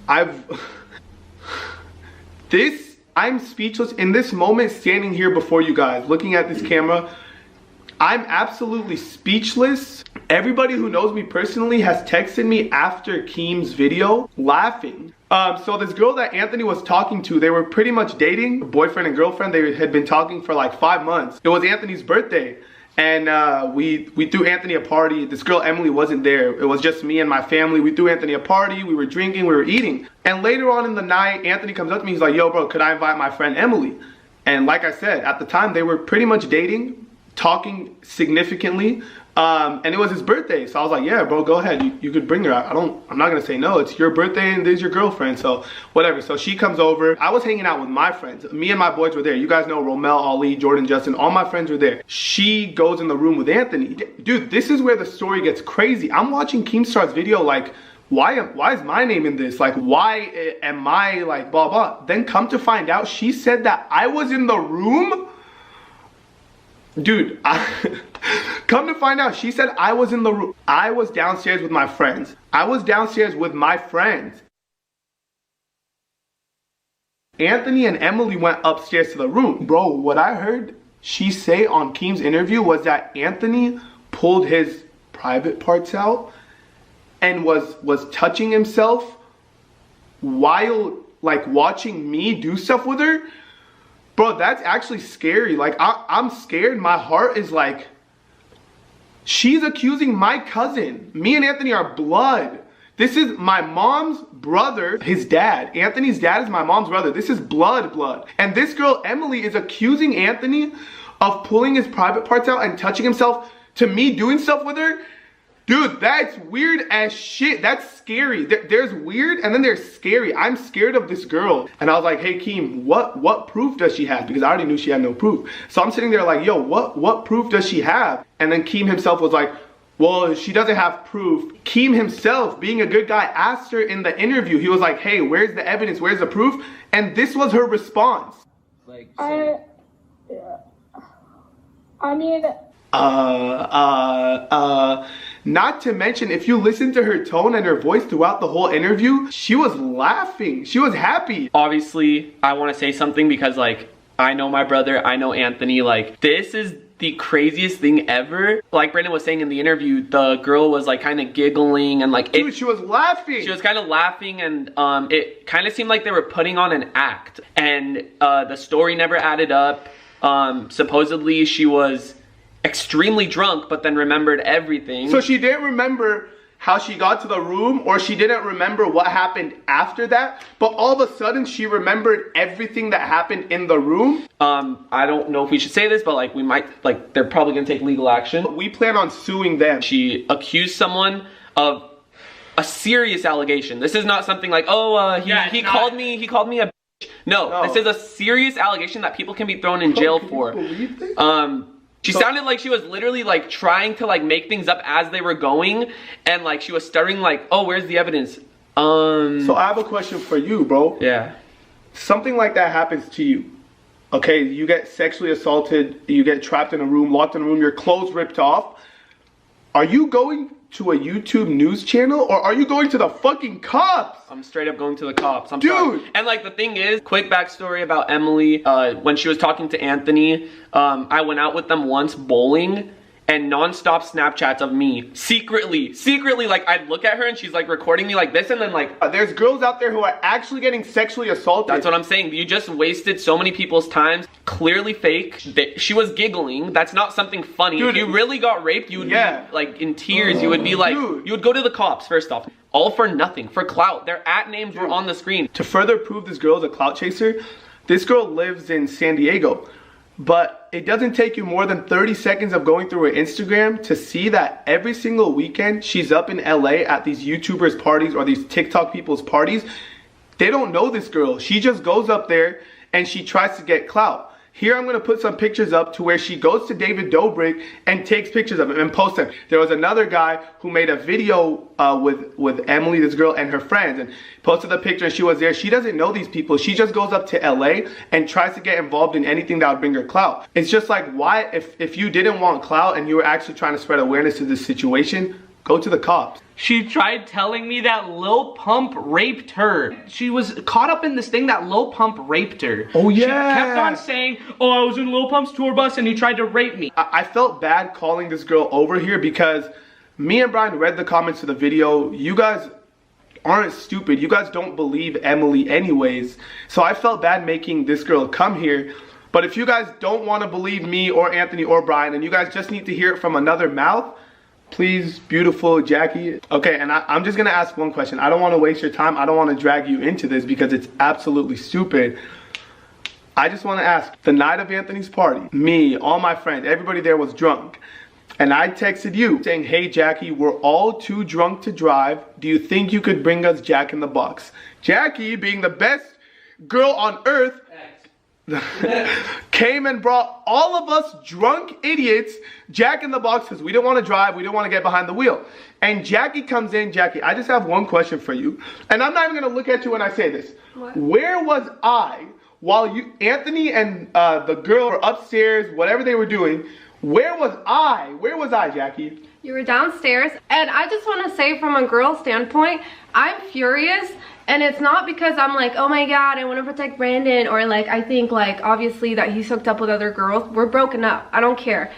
I'm speechless in this moment, standing here before you guys, looking at this camera. I'm absolutely speechless. Everybody who knows me personally has texted me after Keem's video laughing. So this girl that Anthony was talking to, they were pretty much dating, boyfriend and girlfriend. They had been talking for like 5 months. It was Anthony's birthday. And we threw Anthony a party. This girl, Emily, wasn't there. It was just me and my family. We threw Anthony a party. We were drinking, we were eating. And later on in the night, Anthony comes up to me. He's like, yo, bro, could I invite my friend Emily? And like I said, at the time, they were pretty much dating, talking significantly. And it was his birthday. So I was like, yeah, bro, go ahead. You could bring her. I'm not going to say no. It's your birthday and there's your girlfriend. So whatever. So she comes over. I was hanging out with my friends. Me and my boys were there. You guys know Romel, Ali, Jordan, Justin. All my friends were there. She goes in the room with Anthony. Dude, this is where the story gets crazy. I'm watching Keemstar's video like, why is my name in this? Like, why am I like blah, blah. Then come to find out, she said that I was in the room. Dude, come to find out, she said I was in the room. I was downstairs with my friends. Anthony and Emily went upstairs to the room. Bro, what I heard she say on Keem's interview was that Anthony pulled his private parts out and was touching himself while like watching me do stuff with her. Bro, that's actually scary. Like, I'm scared. My heart is like, she's accusing my cousin. Me and Anthony are blood. This is my mom's brother, his dad. Anthony's dad is my mom's brother. This is blood. And this girl, Emily, is accusing Anthony of pulling his private parts out and touching himself to me doing stuff with her. Dude, that's weird as shit. That's scary. There's weird and then there's scary. I'm scared of this girl. And I was like, hey, Keem, what proof does she have? Because I already knew she had no proof. So I'm sitting there like, yo, what proof does she have? And then Keem himself was like, well, she doesn't have proof. Keem himself, being a good guy, asked her in the interview. He was like, hey, where's the evidence? Where's the proof? And this was her response. Like, so... I mean... Not to mention, if you listen to her tone and her voice throughout the whole interview, she was laughing. She was happy. Obviously, I want to say something because, like, I know my brother, I know Anthony. Like, this is the craziest thing ever. Like Brandon was saying in the interview, the girl was like kind of giggling and like dude, she was laughing. She was kind of laughing and it kind of seemed like they were putting on an act. And the story never added up. Supposedly she was extremely drunk but then remembered everything. So she didn't remember how she got to the room, or she didn't remember what happened after that, but all of a sudden she remembered everything that happened in the room. I don't know if we should say this, but like we might, like they're probably gonna take legal action. But we plan on suing them. She accused someone of a serious allegation. This is not something like, oh, he called me a bitch. No, this is a serious allegation that people can be thrown in jail for. Believe this? She sounded like she was literally like trying to like make things up as they were going, and like she was stuttering like, oh, where's the evidence? So I have a question for you, bro. Yeah. Something like that happens to you. Okay, you get sexually assaulted, you get trapped in a room, locked in a room, your clothes ripped off. Are you going to a YouTube news channel, or are you going to the fucking cops? I'm straight up going to the cops. I'm dude. Sorry. And like the thing is, quick backstory about Emily. When she was talking to Anthony, I went out with them once bowling, and non-stop Snapchats of me secretly, like I'd look at her and she's like recording me like this, and then like there's girls out there who are actually getting sexually assaulted. That's what I'm saying. You just wasted so many people's time. Clearly fake. She was giggling. That's not something funny. Dude, if you really got raped, you would be like in tears. You would be like, you would go to the cops first off. All for nothing, for clout. Their @names were on the screen. To further prove this girl is a clout chaser, this girl lives in San Diego. But it doesn't take you more than 30 seconds of going through her Instagram to see that every single weekend she's up in LA at these YouTubers parties or these TikTok people's parties. They don't know this girl. She just goes up there and she tries to get clout. Here I'm gonna put some pictures up to where she goes to David Dobrik and takes pictures of him and posts them. There was another guy who made a video with Emily, this girl, and her friends, and posted the picture and she was there. She doesn't know these people. She just goes up to LA and tries to get involved in anything that would bring her clout. It's just like, why, if you didn't want clout and you were actually trying to spread awareness to this situation, go to the cops. She tried telling me that Lil Pump raped her. She was caught up in this thing that Lil Pump raped her. Oh yeah. She kept on saying, oh, I was in Lil Pump's tour bus and he tried to rape me. I felt bad calling this girl over here because me and Brian read the comments to the video. You guys aren't stupid. You guys don't believe Emily anyways. So I felt bad making this girl come here. But if you guys don't want to believe me or Anthony or Brian and you guys just need to hear it from another mouth, please, beautiful Jackie. Okay, and I'm just gonna ask one question. I don't want to waste your time. I don't want to drag you into this because it's absolutely stupid. I just want to ask, the night of Anthony's party, me, all my friends, everybody there was drunk. And I texted you saying, hey Jackie, we're all too drunk to drive. Do you think you could bring us Jack in the Box? Jackie, being the best girl on earth, came and brought all of us drunk idiots Jack in the Box because we didn't want to drive, we didn't want to get behind the wheel. And Jackie comes in. Jackie, I just have one question for you, and I'm not even gonna look at you when I say this. What? Where was I while you, Anthony and the girl were upstairs, whatever they were doing? Where was I? Where was I, Jackie? You were downstairs, and I just want to say from a girl standpoint, I'm furious. And it's not because I'm like, oh my god, I want to protect Brandon, or like I think like obviously that he's hooked up with other girls. We're broken up. I don't care.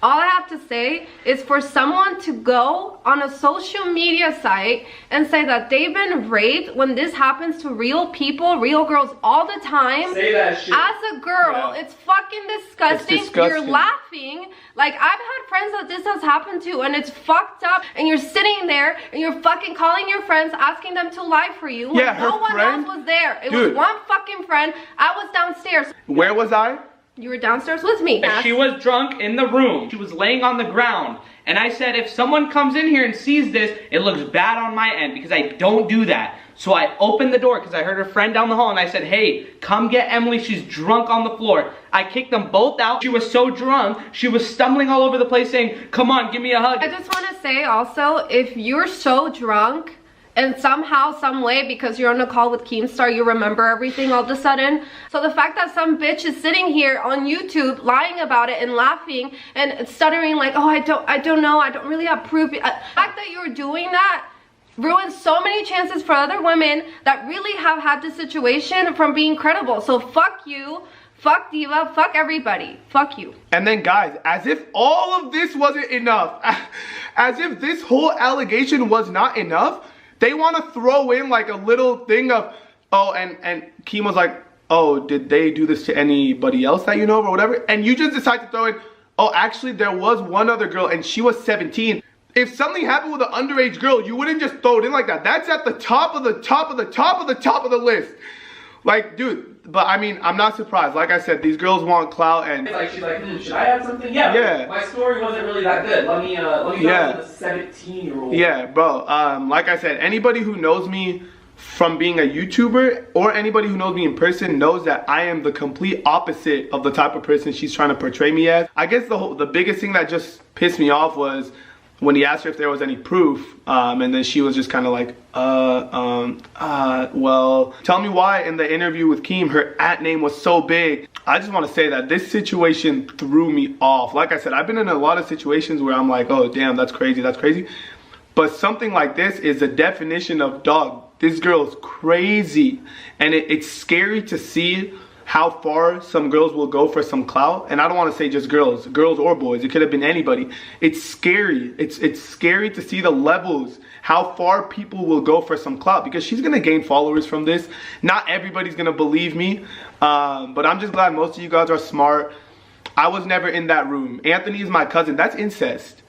All I have to say is for someone to go on a social media site and say that they've been raped when this happens to real people, real girls all the time. Say that shit. As a girl, it's fucking disgusting. It's disgusting. You're laughing. Like, I've had friends that this has happened to, and it's fucked up, and you're sitting there and you're fucking calling your friends, asking them to lie for you when no one else was there. It was one fucking friend. I was downstairs. Where was I? You were downstairs with me. She was drunk in the room. She was laying on the ground. And I said, if someone comes in here and sees this, it looks bad on my end because I don't do that. So I opened the door because I heard her friend down the hall and I said, hey, come get Emily. She's drunk on the floor. I kicked them both out. She was so drunk, she was stumbling all over the place saying, come on, give me a hug. I just want to say also, if you're so drunk, and somehow, some way, because you're on a call with Keemstar, you remember everything all of a sudden. So the fact that some bitch is sitting here on YouTube lying about it and laughing and stuttering like, oh, I don't know, I don't really have proof. The fact that you're doing that ruins so many chances for other women that really have had this situation from being credible. So fuck you. Fuck Diva, fuck everybody, fuck you. And then guys, as if all of this wasn't enough, as if this whole allegation was not enough, they want to throw in like a little thing of, oh, and Keem was like, oh, did they do this to anybody else that you know of or whatever? And you just decide to throw in, oh, actually there was one other girl and she was 17. If something happened with an underage girl, you wouldn't just throw it in like that. That's at the top of the top of the top of the top of the list. Like, dude, but I mean, I'm not surprised. Like I said, these girls want clout and... She's like, should I add something? Yeah. My story wasn't really that good. Let me go with the 17-year-old. Yeah, bro. Like I said, anybody who knows me from being a YouTuber or anybody who knows me in person knows that I am the complete opposite of the type of person she's trying to portray me as. I guess the biggest thing that just pissed me off was when he asked her if there was any proof, and then she was just kind of like, well, tell me why in the interview with Keem her @name was so big. I just want to say that this situation threw me off. Like I said, I've been in a lot of situations where I'm like, oh damn, that's crazy, that's crazy. But something like this is the definition of, dog, this girl's crazy. And it's scary to see how far some girls will go for some clout. And I don't want to say just girls or boys, it could have been anybody. It's scary. It's scary to see the levels, how far people will go for some clout, because she's gonna gain followers from this. Not everybody's gonna believe me, but I'm just glad most of you guys are smart. I was never in that room. Anthony is my cousin. That's incest.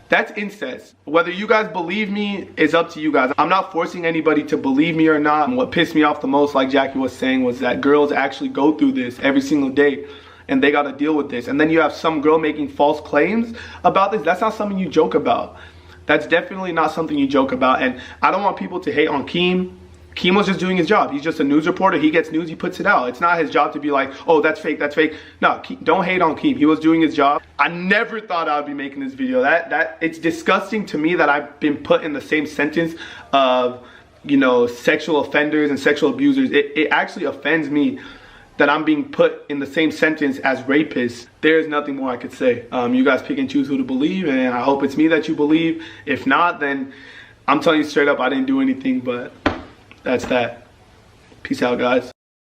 That's incest. Whether you guys believe me is up to you guys. I'm not forcing anybody to believe me or not. And what pissed me off the most, like Jackie was saying, was that girls actually go through this every single day and they gotta deal with this. And then you have some girl making false claims about this. That's not something you joke about. That's definitely not something you joke about. And I don't want people to hate on Keem. Keem was just doing his job. He's just a news reporter. He gets news, he puts it out. It's not his job to be like, oh, that's fake, that's fake. No, don't hate on Keem. He was doing his job. I never thought I would be making this video. It's disgusting to me that I've been put in the same sentence of, you know, sexual offenders and sexual abusers. It actually offends me that I'm being put in the same sentence as rapists. There's nothing more I could say. You guys pick and choose who to believe, and I hope it's me that you believe. If not, then I'm telling you straight up, I didn't do anything, but that's that. Peace out, guys.